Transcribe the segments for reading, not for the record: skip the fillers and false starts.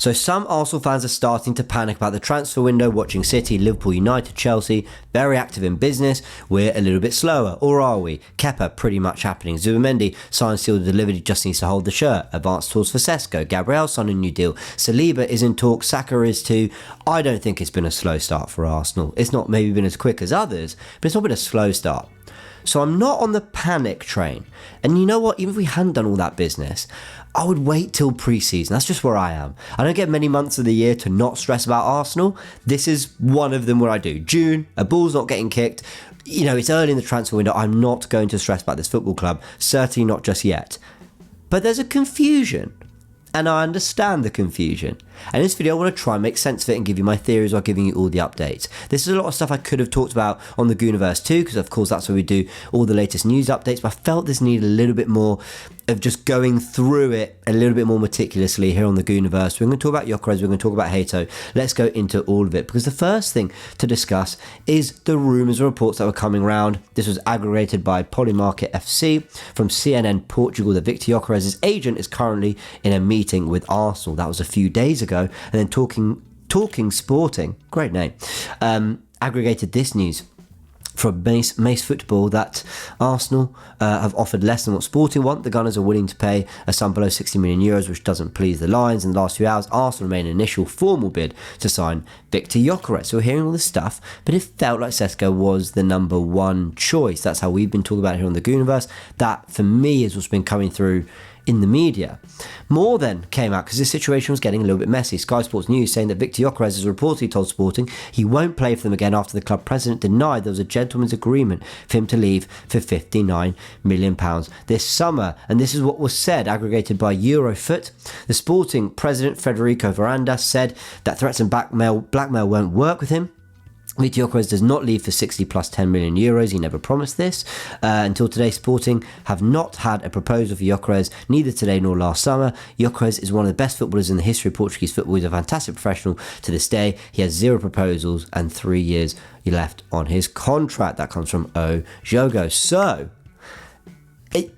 So some Arsenal fans are starting to panic about the transfer window, watching City, Liverpool, United, Chelsea, very active in business. We're a little bit slower, or are we? Kepa, pretty much happening. Zubimendi, signed, sealed, delivered, he just needs to hold the shirt. Advanced talks for Sesko. Gabriel signed a new deal. Saliba is in talk, Saka is too. I don't think it's been a slow start for Arsenal. It's not maybe been as quick as others, but it's not been a slow start. So I'm not on the panic train. And you know what? Even if we hadn't done all that business, I would wait till pre-season. That's just where I am. I don't get many months of the year to not stress about Arsenal. This is one of them where I do. June, a ball's not getting kicked. You know, it's early in the transfer window. I'm not going to stress about this football club. Certainly not just yet. But there's a confusion. And I understand the confusion. And in this video, I want to try and make sense of it and give you my theories while giving you all the updates. This is a lot of stuff I could have talked about on the Goonerverse too, because of course that's where we do all the latest news updates, but I felt this needed a little bit more of just going through it a little bit more meticulously here on the Goonerverse. We're going to talk about Gyokeres, we're going to talk about Hato. Let's go into all of it, because the first thing to discuss is the rumours and reports that were coming around. This was aggregated by Polymarket FC from CNN Portugal that Victor Gyokeres' agent is currently in a meeting with Arsenal. That was a few days ago. And then Talking Sporting, great name, aggregated this news from Mace Football that Arsenal have offered less than what Sporting want. The Gunners are willing to pay a sum below 60 million euros, which doesn't please the Lions. In the last few hours, Arsenal made an initial formal bid to sign Victor Gyokeres. So we're hearing all this stuff, but it felt like Sesko was the number one choice. That's how we've been talking about it here on the Goonerverse. That, for me, is what's been coming through in the media. More then came out because this situation was getting a little bit messy. Sky Sports News saying that Victor Gyokeres has reportedly told Sporting he won't play for them again after the club president denied there was a gentleman's agreement for him to leave for £59 million this summer. And this is what was said, aggregated by Eurofoot. The Sporting president, Federico Varandas, said that threats and blackmail won't work with him. Victor Gyokeres does not leave for 60 plus 10 million euros. He never promised this. Until today, Sporting have not had a proposal for Gyokeres, neither today nor last summer. Gyokeres is one of the best footballers in the history of Portuguese football. He's a fantastic professional to this day. He has 0 proposals and 3 years left on his contract. That comes from O Jogo. So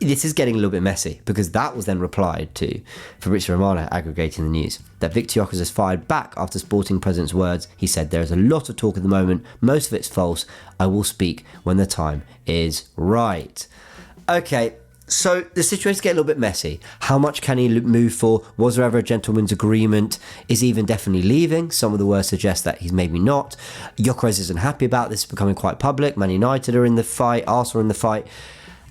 this is getting a little bit messy, because that was then replied to Fabrizio Romano aggregating the news that Victor Gyokeres has fired back after Sporting president's words. He said, "There is a lot of talk at the moment. Most of it's false. I will speak when the time is right." Okay, so the situation's getting a little bit messy. How much can he move for? Was there ever a gentleman's agreement? Is he even definitely leaving? Some of the words suggest that he's maybe not. Gyokeres isn't happy about this. It's becoming quite public. Man United are in the fight. Arsenal are in the fight.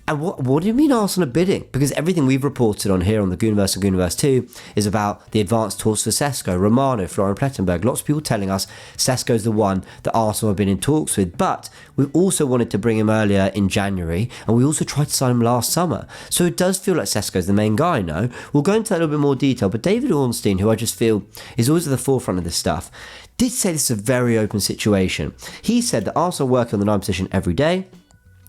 And what do you mean Arsenal are bidding? Because everything we've reported on here on the Goonerverse and Goonerverse 2 is about the advanced talks for Sesko, Romano, Florian Plettenberg. Lots of people telling us Sesko's the one that Arsenal have been in talks with. But we also wanted to bring him earlier in January, and we also tried to sign him last summer. So it does feel like Sesko's the main guy, no? We'll go into that a little bit more detail. But David Ornstein, who I just feel is always at the forefront of this stuff, did say this is a very open situation. He said that Arsenal are working on the 9 position every day.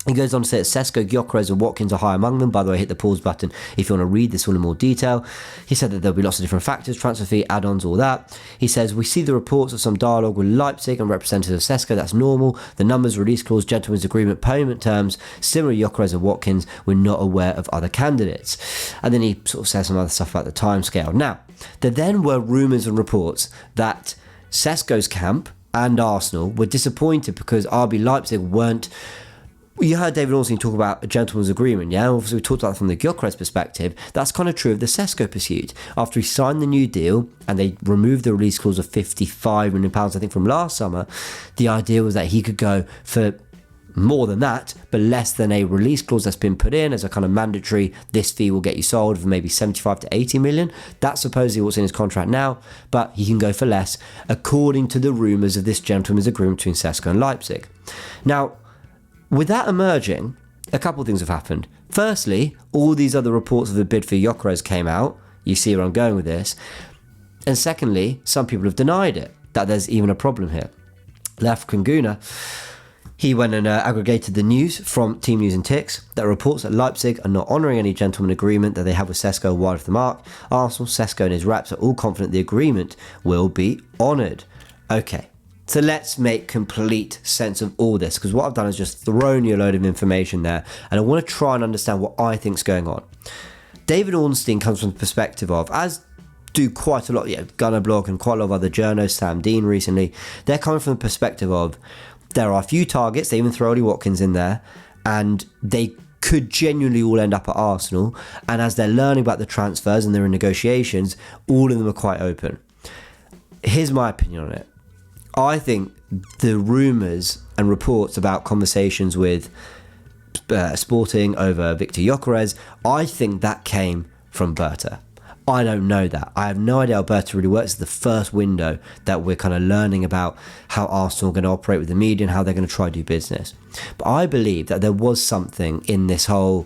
He goes on to say that Sesko, Gyokeres and Watkins are high among them. By the way, hit the pause button if you want to read this all in more detail. He said that there'll be lots of different factors, transfer fee, add-ons, all that. He says, "We see the reports of some dialogue with Leipzig and representatives of Sesko. That's normal. The numbers, release clause, gentleman's agreement, payment terms, similar to Gyokeres and Watkins. We're not aware of other candidates." And then he sort of says some other stuff about the timescale. Now, there then were rumours and reports that Sesko's camp and Arsenal were disappointed because RB Leipzig weren't. You heard David Ornstein talk about a gentleman's agreement, yeah? Obviously, we talked about that from the Gyokeres perspective. That's kind of true of the Sesko pursuit. After he signed the new deal and they removed the release clause of £55 million, I think, from last summer, the idea was that he could go for more than that, but less than a release clause that's been put in as a kind of mandatory, this fee will get you sold for maybe 75 to 80 million. That's supposedly what's in his contract now, but he can go for less, according to the rumours of this gentleman's agreement between Sesko and Leipzig. Now, with that emerging, a couple of things have happened. Firstly, all these other reports of the bid for Gyokeres came out. You see where I'm going with this. And secondly, some people have denied it, that there's even a problem here. African Gooner, he went and aggregated the news from Team News and Ticks that reports that Leipzig are not honouring any gentleman agreement that they have with Sesko wide of the mark. Arsenal, Sesko and his reps are all confident the agreement will be honoured. Okay. So let's make complete sense of all this, because what I've done is just thrown you a load of information there, and I want to try and understand what I think's going on. David Ornstein comes from the perspective of, as do quite a lot, Gunner Blog and quite a lot of other journos, Sam Dean recently, they're coming from the perspective of there are a few targets, they even throw Ollie Watkins in there, and they could genuinely all end up at Arsenal, and as they're learning about the transfers and they're in negotiations, all of them are quite open. Here's my opinion on it. I think the rumours and reports about conversations with Sporting over Victor Gyokeres, I think that came from Berta. I don't know that. I have no idea how Berta really works. It's the first window that we're kind of learning about how Arsenal are going to operate with the media and how they're going to try to do business. But I believe that there was something in this whole,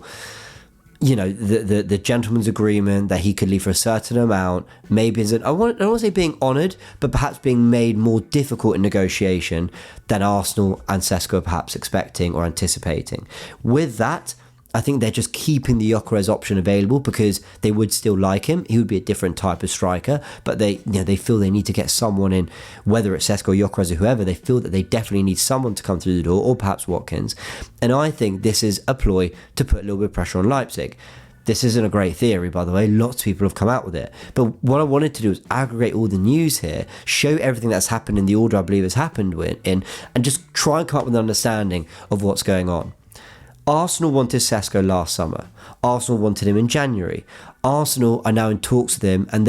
the gentleman's agreement that he could leave for a certain amount, maybe I don't want to say being honoured, but perhaps being made more difficult in negotiation than Arsenal and Sesko are perhaps expecting or anticipating. With that, I think they're just keeping the Gyokeres option available because they would still like him. He would be a different type of striker, but they feel they need to get someone in, whether it's Sesko, Gyokeres or whoever. They feel that they definitely need someone to come through the door, or perhaps Watkins. And I think this is a ploy to put a little bit of pressure on Leipzig. This isn't a great theory, by the way. Lots of people have come out with it. But what I wanted to do is aggregate all the news here, show everything that's happened in the order I believe has happened in, and just try and come up with an understanding of what's going on. Arsenal wanted Sesko last summer. Arsenal wanted him in January. Arsenal are now in talks with him, and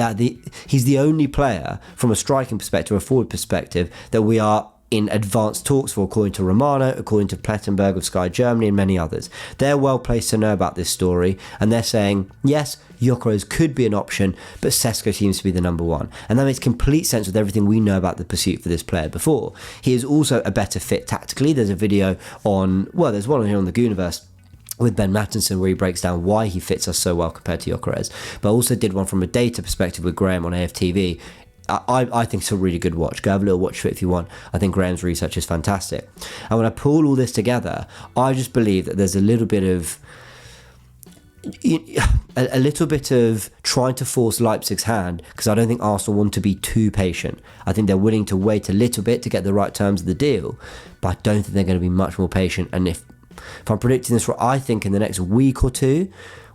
he's the only player from a striking perspective, a forward perspective, that we are in advanced talks for, according to Romano, according to Plettenberg of Sky Germany, and many others. They're well placed to know about this story, and they're saying, yes, Gyokeres could be an option, but Sesko seems to be the number one. And that makes complete sense with everything we know about the pursuit for this player before. He is also a better fit tactically. There's a video there's one here on the Goonerverse with Ben Mattinson where he breaks down why he fits us so well compared to Gyokeres. But I also did one from a data perspective with Graham on AFTV. I think it's a really good watch. Go have a little watch for it if you want. I think Graham's research is fantastic. And when I pull all this together, I just believe that there's a little bit of trying to force Leipzig's hand, because I don't think Arsenal want to be too patient. I think they're willing to wait a little bit to get the right terms of the deal, but I don't think they're going to be much more patient. And if I'm predicting this, I think in the next week or two,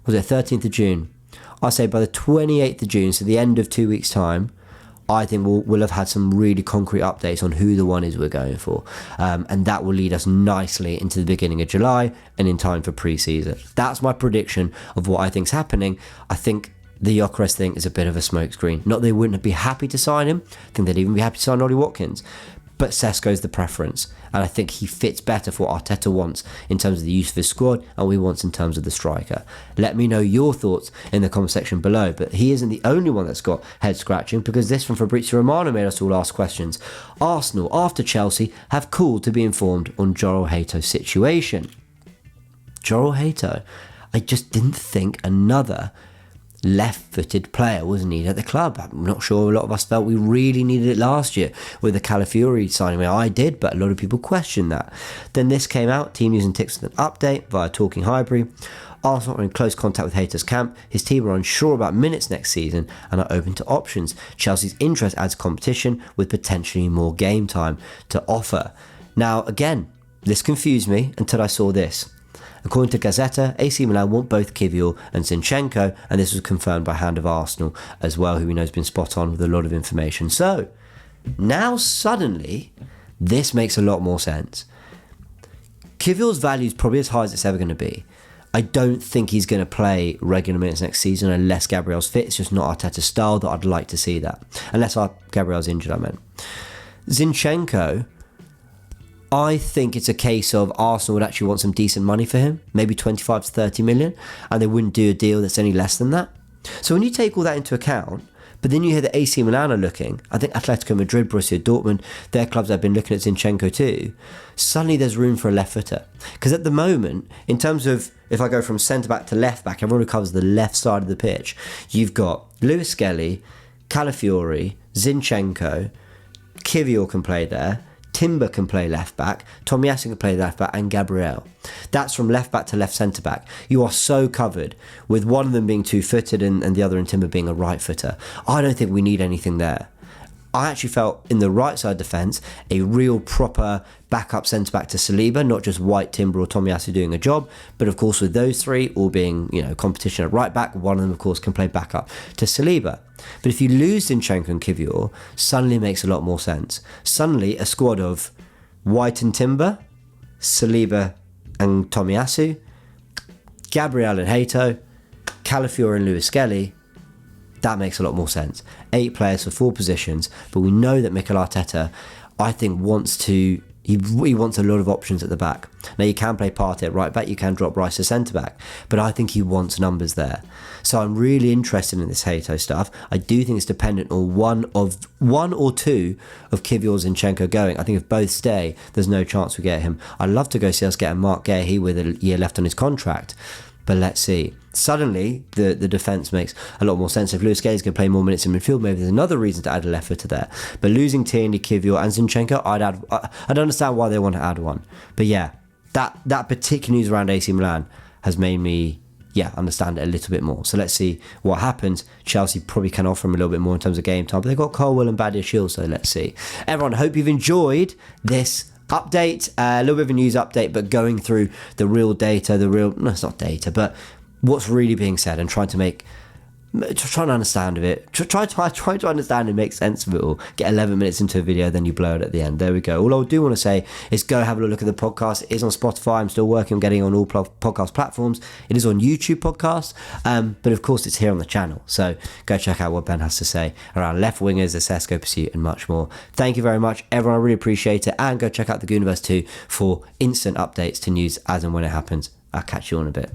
was it 13th of June? I say by the 28th of June, so the end of 2 weeks' time, I think we'll have had some really concrete updates on who the one is we're going for. And that will lead us nicely into the beginning of July and in time for pre-season. That's my prediction of what I think's happening. I think the Gyokeres thing is a bit of a smokescreen. Not that they wouldn't be happy to sign him. I think they'd even be happy to sign Ollie Watkins. But Sesko's the preference, and I think he fits better for what Arteta wants in terms of the use of his squad and what he wants in terms of the striker. Let me know your thoughts in the comment section below, but he isn't the only one that's got head scratching, because this from Fabrizio Romano made us all ask questions. Arsenal, after Chelsea, have called to be informed on Joel Hato's situation. Joel Hato, I just didn't think another left-footed player was needed at the club. I'm not sure a lot of us felt we really needed it last year with the Calafiori signing. I did, but a lot of people questioned that. Then this came out, Team News and Tips with an update via Talking Highbury. Arsenal are in close contact with Hato's camp. His team are unsure about minutes next season and are open to options. Chelsea's interest adds competition with potentially more game time to offer. Now, again, this confused me until I saw this. According to Gazzetta, AC Milan want both Kivior and Zinchenko, and this was confirmed by Hand of Arsenal as well, who we know has been spot on with a lot of information. So, now suddenly, this makes a lot more sense. Kivior's value is probably as high as it's ever going to be. I don't think he's going to play regular minutes next season unless Gabriel's fit. It's just not Arteta's style that I'd like to see that. Unless Gabriel's injured, I meant. Zinchenko, I think it's a case of Arsenal would actually want some decent money for him, maybe 25 to 30 million, and they wouldn't do a deal that's any less than that. So when you take all that into account, but then you hear that AC Milan are looking, I think Atletico Madrid, Borussia Dortmund, their clubs have been looking at Zinchenko too, suddenly there's room for a left footer. Because at the moment, in terms of, if I go from centre-back to left-back, everyone who covers the left side of the pitch, you've got Lewis Skelly, Calafiori, Zinchenko, Kivior can play there, Timber can play left back, Tomiyasu can play left back, and Gabriel. That's from left back to left centre back. You are so covered, with one of them being two-footed and the other in Timber being a right footer. I don't think we need anything there. I actually felt in the right side defence a real proper backup centre back to Saliba, not just White, Timber or Tomiyasu doing a job, but of course with those three all being competition at right back, one of them of course can play backup to Saliba. But if you lose Zinchenko and Kivior, suddenly it makes a lot more sense. Suddenly, a squad of White and Timber, Saliba and Tomiyasu, Gabriel and Hato, Calafiore and Lewis Skelly, that makes a lot more sense. 8 players for 4 positions, but we know that Mikel Arteta, I think, he wants a lot of options at the back. Now, you can play Partey at right back, you can drop Rice to centre back, but I think he wants numbers there. So I'm really interested in this Hato stuff. I do think it's dependent on one or two of Kivior and Zinchenko going. I think if both stay, there's no chance we get him. I'd love to go see us get a Mark Guehi with a year left on his contract, but let's see. Suddenly, the defence makes a lot more sense. If Lewis Skelly's going to play more minutes in midfield, maybe there's another reason to add a left footer there. But losing Tierney, Kivior and Zinchenko, I'd understand why they want to add one. But yeah, that particular news around AC Milan has made me understand it a little bit more. So let's see what happens. Chelsea probably can offer him a little bit more in terms of game time, but they've got Colwell and Badia Shields, so let's see. Everyone, I hope you've enjoyed this update, a little bit of a news update, but going through the real data, it's not data, but what's really being said and trying to understand of it. Try to understand and make sense of it all. Get 11 minutes into a video, then you blow it at the end. There we go. All I do want to say is go have a look at the podcast. It is on Spotify. I'm still working on getting on all podcast platforms. It is on YouTube podcast, but of course it's here on the channel. So go check out what Ben has to say around left wingers, the Sesko pursuit, and much more. Thank you very much, everyone. I really appreciate it. And go check out the Goonerverse too for instant updates to news as and when it happens. I'll catch you on a bit.